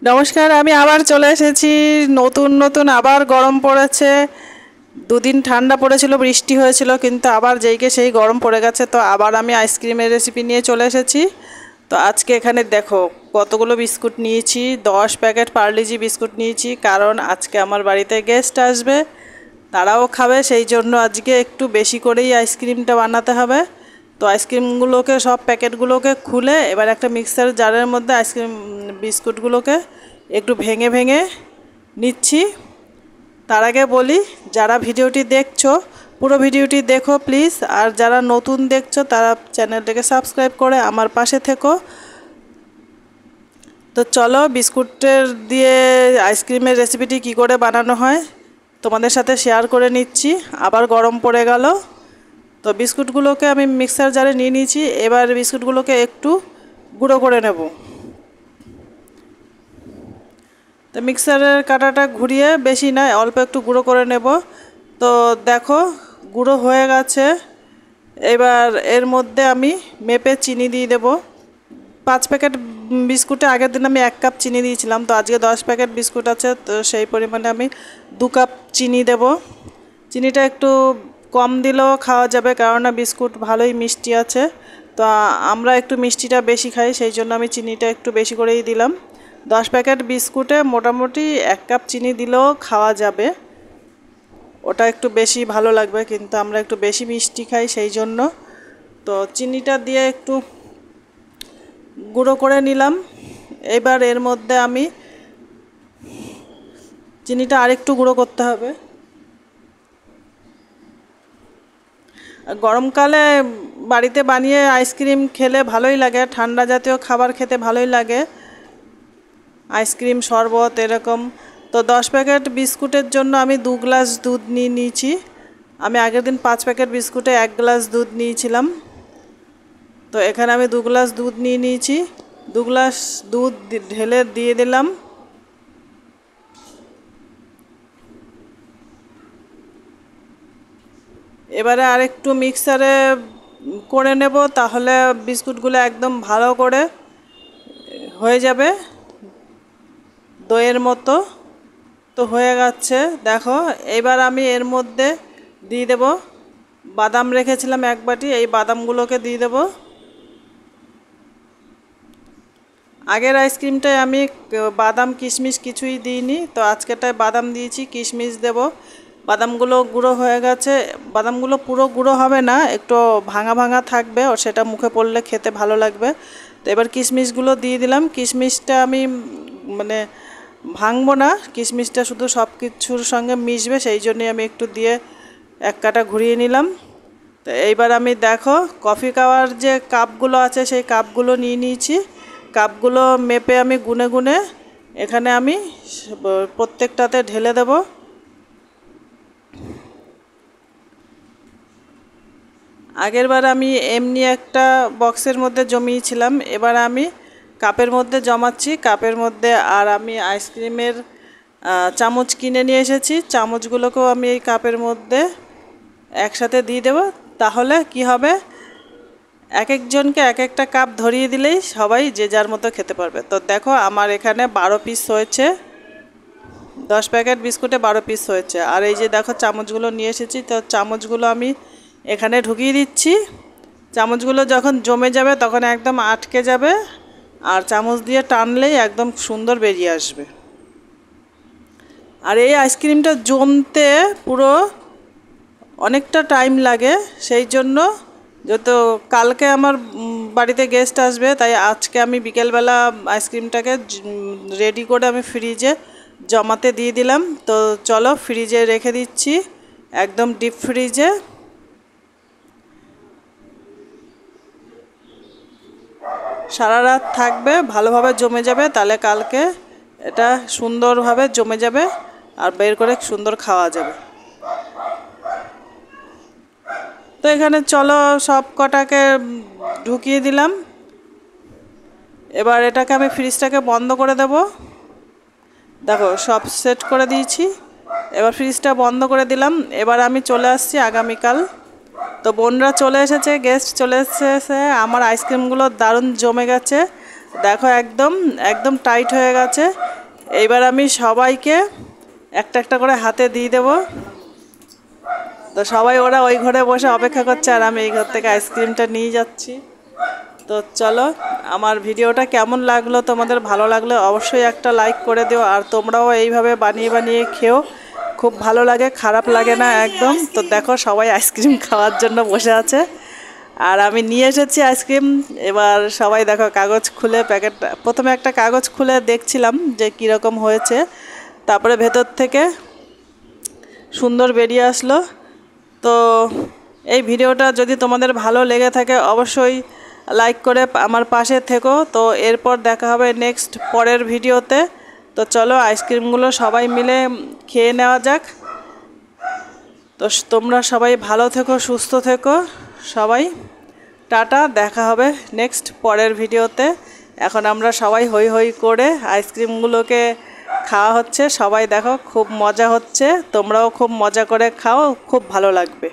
নমস্কার, আমি আবার চলে এসেছি। নতুন নতুন আবার গরম পড়েছে। দুদিন ঠান্ডা পড়েছিল, বৃষ্টি হয়েছিল, কিন্তু আবার যেইকে সেই গরম পড়ে গেছে। তো আবার আমি আইসক্রিমের রেসিপি নিয়ে চলে এসেছি। তো আজকে এখানে দেখো কতগুলো বিস্কুট নিয়েছি। 10 প্যাকেট পার্লিজি বিস্কুট নিয়েছি, কারণ আজকে আমার বাড়িতে গেস্ট আসবে, তারাও খাবে। সেই জন্য আজকে একটু বেশি করেই আইসক্রিমটা বানাতে হবে। তো আইসক্রিমগুলোকে সব প্যাকেটগুলোকে খুলে এবার একটা মিক্সার জারের মধ্যে আইসক্রিম বিস্কুটগুলোকে একটু ভেঙে ভেঙে নিচ্ছি। তার আগে বলি, যারা ভিডিওটি দেখছো পুরো ভিডিওটি দেখো প্লিজ, আর যারা নতুন দেখছো তারা চ্যানেলটাকে সাবস্ক্রাইব করে আমার পাশে থেকো। তো চলো বিস্কুটের দিয়ে আইসক্রিমের রেসিপিটি কি করে বানানো হয় তোমাদের সাথে শেয়ার করে নিচ্ছি। আবার গরম পড়ে গেল। তো বিস্কুটগুলোকে আমি মিক্সার জারে নিয়ে নিয়েছি। এবার বিস্কুটগুলোকে একটু গুঁড়ো করে নেব। তো মিক্সারের কাঁটাটা ঘুরিয়ে, বেশি নয় অল্প একটু গুঁড়ো করে নেব। তো দেখো গুঁড়ো হয়ে গেছে। এবার এর মধ্যে আমি মেপে চিনি দিয়ে দেব। 5 প্যাকেট বিস্কুটে আগের দিন আমি 1 কাপ চিনি দিয়েছিলাম, তো আজকে 10 প্যাকেট বিস্কুট আছে, তো সেই পরিমাণে আমি 2 কাপ চিনি দেব। চিনিটা একটু কম দিলেও খাওয়া যাবে, কেননা বিস্কুট ভালোই মিষ্টি আছে। তো আমরা একটু মিষ্টিটা বেশি খাই, সেই জন্য আমি চিনিটা একটু বেশি করেই দিলাম। 10 প্যাকেট বিস্কুটে মোটামুটি 1 কাপ চিনি দিলেও খাওয়া যাবে। ওটা একটু বেশি ভালো লাগবে, কিন্তু আমরা একটু বেশি মিষ্টি খাই সেই জন্য। তো চিনিটা দিয়ে একটু গুঁড়ো করে নিলাম। এবার এর মধ্যে আমি চিনিটা আরেকটু গুঁড়ো করতে হবে। গরমকালে বাড়িতে বানিয়ে আইসক্রিম খেলে ভালোই লাগে, ঠান্ডা জাতীয় খাবার খেতে ভালোই লাগে, আইসক্রিম শরবত এরকম। তো 10 প্যাকেট বিস্কুটের জন্য আমি 2 গ্লাস দুধ নিয়ে নিয়েছি। আমি আগের দিন 5 প্যাকেট বিস্কুটে 1 গ্লাস দুধ নিয়েছিলাম। তো এখানে আমি 2 গ্লাস দুধ নিয়ে নিয়েছি। 2 গ্লাস দুধ ঢেলে দিয়ে দিলাম। এবারে আরেকটু মিক্সারে করে নেব, তাহলে বিস্কুটগুলো একদম ভালো করে হয়ে যাবে দইয়ের মতো। তো হয়ে গেছে দেখো। এবার আমি এর মধ্যে দিয়ে দেব বাদাম, রেখেছিলাম 1 বাটি, এই বাদামগুলোকে দিয়ে দেব। আগের আইসক্রিমটায় আমি বাদাম কিশমিশ কিছুই দিইনি, তো আজকেরটায় বাদাম দিয়েছি, কিশমিশ দেব। বাদামগুলো গুঁড়ো হয়ে গেছে। বাদামগুলো পুরো গুঁড়ো হবে না, একটু ভাঙা ভাঙা থাকবে, ও সেটা মুখে পড়লে খেতে ভালো লাগবে। তো এবার কিশমিশগুলো দিয়ে দিলাম। কিশমিশটা আমি মানে ভাঙবো না, কিশমিশটা শুধু সব কিছুর সঙ্গে মিশবে, সেই জন্যই আমি একটু দিয়ে 1 কাটা ঘুরিয়ে নিলাম। তো এইবার আমি দেখো কফি খাওয়ার যে কাপগুলো আছে সেই কাপগুলো নিয়ে নিয়েছি। কাপগুলো মেপে আমি গুনে গুনে এখানে আমি প্রত্যেকটাতে ঢেলে দেব। আগেরবার আমি এমনি একটা বক্সের মধ্যে জমিয়েছিলাম, এবার আমি কাপের মধ্যে জমাচ্ছি। কাপের মধ্যে আর আমি আইসক্রিমের চামচ কিনে নিয়ে এসেছি, চামচগুলোকেও আমি এই কাপের মধ্যে একসাথে দিয়ে দেব। তাহলে কি হবে, এক একজনকে এক একটা কাপ ধরিয়ে দিলেই সবাই যে যার মতো খেতে পারবে। তো দেখো আমার এখানে 12 পিস হয়েছে, 10 প্যাকেট বিস্কুটে 12 পিস হয়েছে। আর এই যে দেখো চামচগুলো নিয়ে এসেছি, তো চামচগুলো আমি এখানে ঢুকিয়ে দিচ্ছি। চামচগুলো যখন জমে যাবে তখন একদম আটকে যাবে, আর চামচ দিয়ে টানলেই একদম সুন্দর বেরিয়ে আসবে। আর এই আইসক্রিমটা জমতে পুরো অনেকটা টাইম লাগে, সেই জন্য যত কালকে আমার বাড়িতে গেস্ট আসবে, তাই আজকে আমি বিকেলবেলা আইসক্রিমটাকে রেডি করে আমি ফ্রিজে জমাতে দিয়ে দিলাম। তো চলো ফ্রিজে রেখে দিচ্ছি, একদম ডিপ ফ্রিজে। সারা রাত থাকবে, ভালোভাবে জমে যাবে, তাহলে কালকে এটা সুন্দরভাবে জমে যাবে আর বের করে সুন্দর খাওয়া যাবে। তো এখানে চলো সব কটাকে ঢুকিয়ে দিলাম। এবার এটাকে আমি ফ্রিজটাকে বন্ধ করে দেব। দেখো সব সেট করে দিয়েছি, এবার ফ্রিজটা বন্ধ করে দিলাম। এবার আমি চলে আসছি আগামীকাল। তো বোনরা চলে এসেছে, গেস্ট চলে এসেছে। আমার আইসক্রিমগুলো দারুণ জমে গেছে। দেখো একদম একদম টাইট হয়ে গেছে। এইবার আমি সবাইকে একটা একটা করে হাতে দিয়ে দেবো। তো সবাই ওরা ওই ঘরে বসে অপেক্ষা করছে আর আমি এই ঘর থেকে আইসক্রিমটা নিয়ে যাচ্ছি। তো চলো, আমার ভিডিওটা কেমন লাগলো, তোমাদের ভালো লাগলে অবশ্যই একটা লাইক করে দিও। আর তোমরাও এইভাবে বানিয়ে বানিয়ে খেও, খুব ভালো লাগে, খারাপ লাগে না একদম। তো দেখো সবাই আইসক্রিম খাওয়ার জন্য বসে আছে আর আমি নিয়ে এসেছি আইসক্রিম। এবার সবাই দেখো কাগজ খুলে প্যাকেটটা, প্রথমে একটা কাগজ খুলে দেখছিলাম যে কীরকম হয়েছে, তারপরে ভেতর থেকে সুন্দর বেরিয়ে আসলো। তো এই ভিডিওটা যদি তোমাদের ভালো লেগে থাকে অবশ্যই লাইক করে আমার পাশে থেকো। তো এরপর দেখা হবে নেক্সট পরের ভিডিওতে। তো চলো আইসক্রিমগুলো সবাই মিলে খেয়ে নেওয়া যাক। তো তোমরা সবাই ভালো থেকো, সুস্থ থেকো সবাই। টাটা, দেখা হবে নেক্সট পরের ভিডিওতে। এখন আমরা সবাই হই হই করে আইসক্রিমগুলোকে খাওয়া হচ্ছে, সবাই দেখো খুব মজা হচ্ছে। তোমরাও খুব মজা করে খাও, খুব ভালো লাগবে।